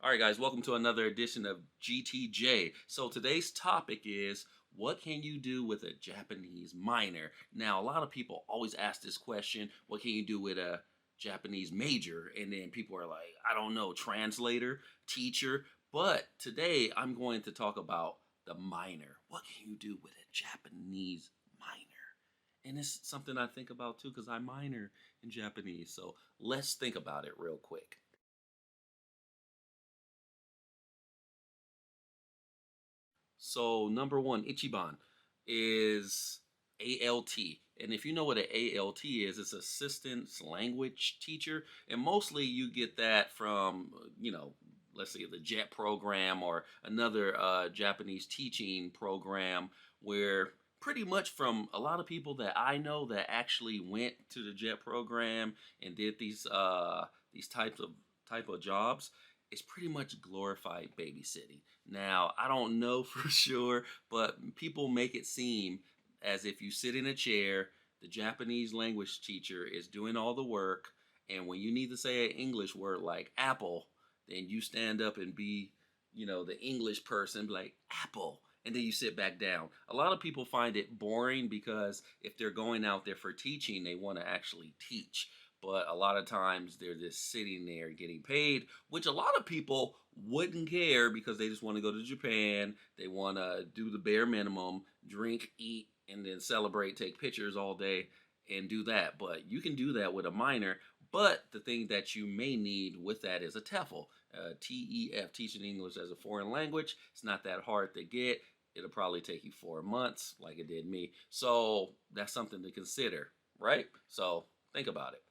All right, guys, welcome to another edition of GTJ. So today's topic is what can you do with a Japanese minor? Now, a lot of people always ask this question, what can you do with a Japanese major? And then people are like, I don't know, translator, teacher. But today I'm going to talk about the minor. What can you do with a Japanese minor? And it's something I think about too because I minor in Japanese. So let's think about it real quick. So number one, Ichiban is ALT. And if you know what an ALT is, it's assistance language teacher. And mostly you get that from, let's say the JET program or another Japanese teaching program where pretty much from a lot of people that I know that actually went to the JET program and did these type of jobs, it's pretty much glorified babysitting. Now, I don't know for sure, but people make it seem as if you sit in a chair, the Japanese language teacher is doing all the work, and when you need to say an English word like apple, then you stand up and be, the English person, like apple, and then you sit back down. A lot of people find it boring because if they're going out there for teaching, they want to actually teach. But a lot of times they're just sitting there getting paid, which a lot of people wouldn't care because they just want to go to Japan. They want to do the bare minimum, drink, eat, and then celebrate, take pictures all day and do that. But you can do that with a minor. But the thing that you may need with that is a TEFL, TEF, teaching English as a foreign language. It's not that hard to get. It'll probably take you 4 months, like it did me. So that's something to consider, right? So think about it.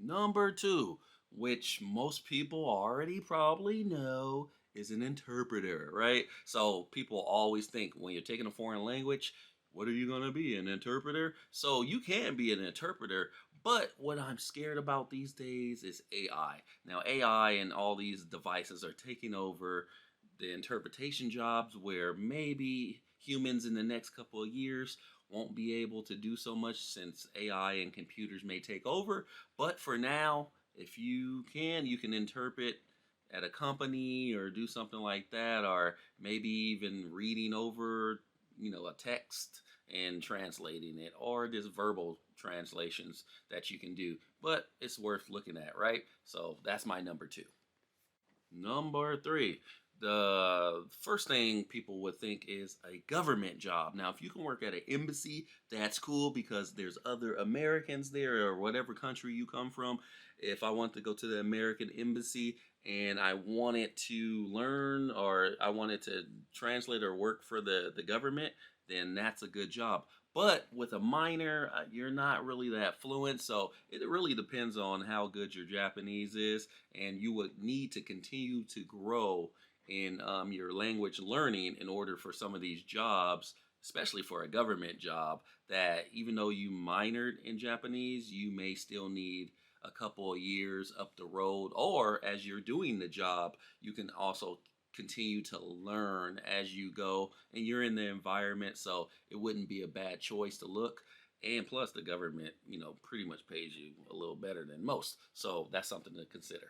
Number two, which most people already probably know, is an interpreter, right? So people always think when you're taking a foreign language, what are you going to be, an interpreter? So you can be an interpreter, but what I'm scared about these days is AI. Now, AI and all these devices are taking over the interpretation jobs where maybe humans in the next couple of years won't be able to do so much since AI and computers may take over. But for now, if you can interpret at a company or do something like that, or maybe even reading over, a text and translating it, or just verbal translations that you can do. But it's worth looking at, right? So that's my number two. Number three, the first thing people would think is a government job. Now, if you can work at an embassy, that's cool because there's other Americans there or whatever country you come from. If I want to go to the American embassy and I wanted to learn or I wanted to translate or work for the government, then that's a good job. But with a minor, you're not really that fluent, so it really depends on how good your Japanese is, and you would need to continue to grow in your language learning in order for some of these jobs, especially for a government job, that even though you minored in Japanese, you may still need a couple of years up the road, or as you're doing the job, you can also continue to learn as you go and you're in the environment, so it wouldn't be a bad choice to look. And plus the government, pretty much pays you a little better than most, so that's something to consider.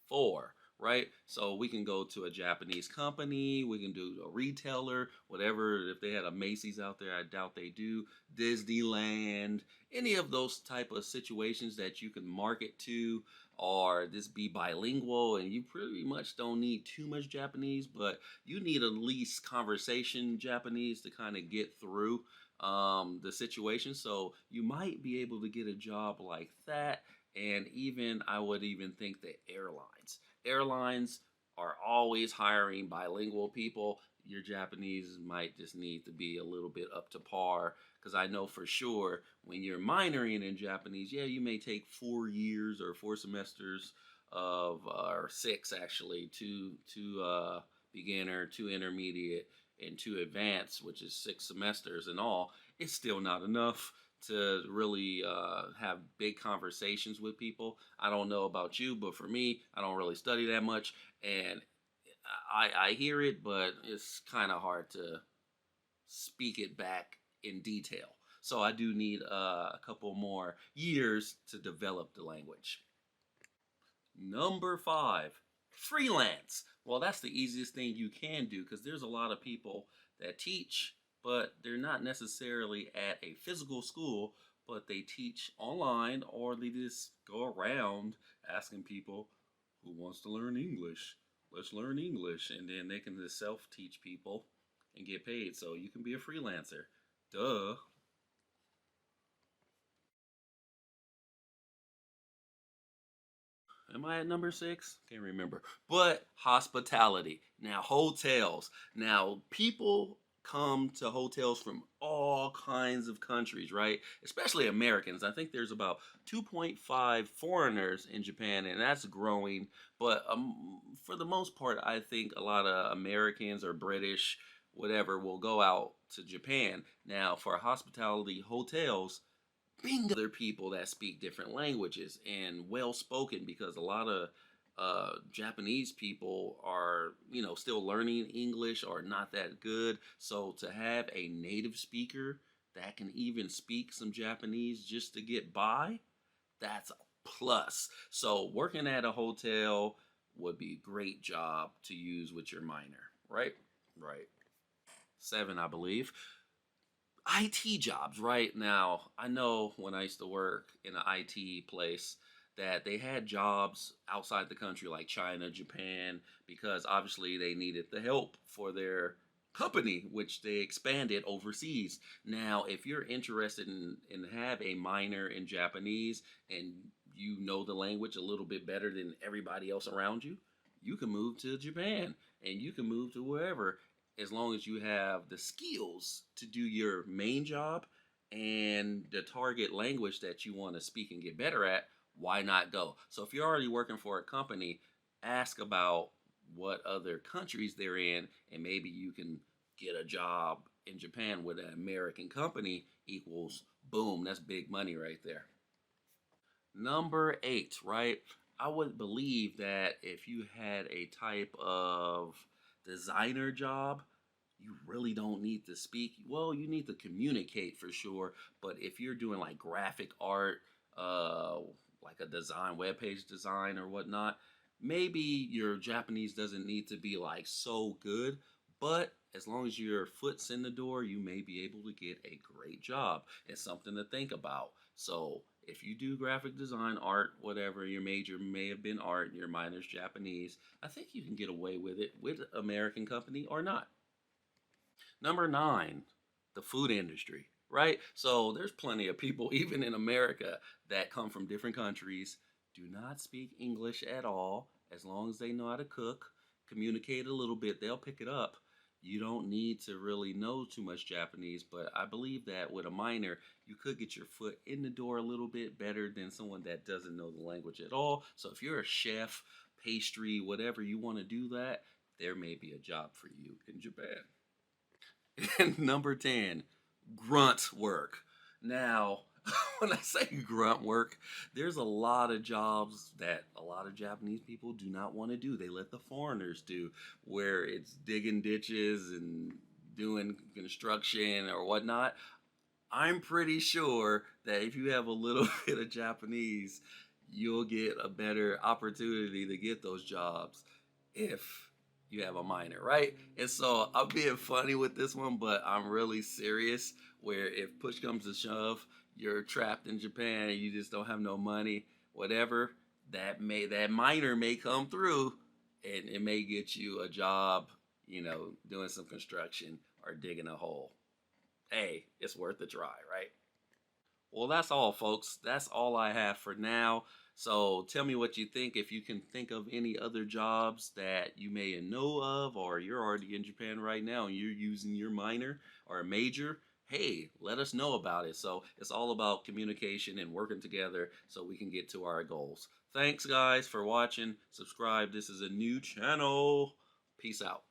Four, right? So we can go to a Japanese company, we can do a retailer, whatever. If they had a Macy's out there, I doubt they do. Disneyland, any of those type of situations that you can market to, or just be bilingual, and you pretty much don't need too much Japanese, but you need at least conversation Japanese to kind of get through the situation. So you might be able to get a job like that. And even I would even think that airlines are always hiring bilingual people. Your Japanese might just need to be a little bit up to par because I know for sure when you're minoring in Japanese, yeah, you may take 4 years or 4 semesters of or six actually, to beginner, to intermediate, and to advanced, which is 6 semesters in all. It's still not enough to really have big conversations with people. I don't know about you, but for me, I don't really study that much, and I hear it, but it's kind of hard to speak it back in detail. So I do need a couple more years to develop the language. Number five, freelance. Well, that's the easiest thing you can do because there's a lot of people that teach, but they're not necessarily at a physical school, but they teach online or they just go around asking people who wants to learn English. Let's learn English. And then they can just self teach people and get paid. So you can be a freelancer. Duh. Am I at number six? Can't remember. But hospitality. Now, hotels. Now, people come to hotels from all kinds of countries, right? Especially Americans. I think there's about 2.5 foreigners in Japan, and that's growing. But for the most part, I think a lot of Americans or British, whatever, will go out to Japan. Now, for hospitality hotels, being other people that speak different languages and well spoken because a lot of Japanese people are, still learning English or not that good. So to have a native speaker that can even speak some Japanese just to get by, that's a plus. So working at a hotel would be a great job to use with your minor, right? Right. Seven, I believe. IT jobs right now. I know when I used to work in an IT place that they had jobs outside the country like China, Japan, because obviously they needed the help for their company, which they expanded overseas. Now, if you're interested in have a minor in Japanese and you know the language a little bit better than everybody else around you, you can move to Japan and you can move to wherever as long as you have the skills to do your main job and the target language that you want to speak and get better at, why not go? So if you're already working for a company, ask about what other countries they're in, and maybe you can get a job in Japan with an American company equals boom, that's big money right there. Number eight, right? I would believe that if you had a type of designer job, you really don't need to speak. Well, you need to communicate for sure, but if you're doing like graphic art, uh, like a design, web page design or whatnot, maybe your Japanese doesn't need to be like so good, but as long as your foot's in the door, you may be able to get a great job. It's something to think about. So if you do graphic design, art, whatever, your major may have been art and your minor's Japanese, I think you can get away with it with American company or not. Number nine, the food industry, right? So there's plenty of people, even in America, that come from different countries, do not speak English at all. As long as they know how to cook, communicate a little bit, they'll pick it up. You don't need to really know too much Japanese, but I believe that with a minor, you could get your foot in the door a little bit better than someone that doesn't know the language at all. So if you're a chef, pastry, whatever, you want to do that, there may be a job for you in Japan. And number 10, grunt work. Now, when I say grunt work, there's a lot of jobs that a lot of Japanese people do not want to do. They let the foreigners do, where it's digging ditches and doing construction or whatnot. I'm pretty sure that if you have a little bit of Japanese, you'll get a better opportunity to get those jobs if you have a minor, right? And so I'm being funny with this one, but I'm really serious. Where if push comes to shove, you're trapped in Japan and you just don't have no money, whatever, that minor may come through and it may get you a job, doing some construction or digging a hole. Hey, it's worth a try, right? Well, that's all, folks. That's all I have for now. So tell me what you think. If you can think of any other jobs that you may know of, or you're already in Japan right now and you're using your minor or a major, hey, let us know about it. So it's all about communication and working together so we can get to our goals. Thanks, guys, for watching. Subscribe. This is a new channel. Peace out.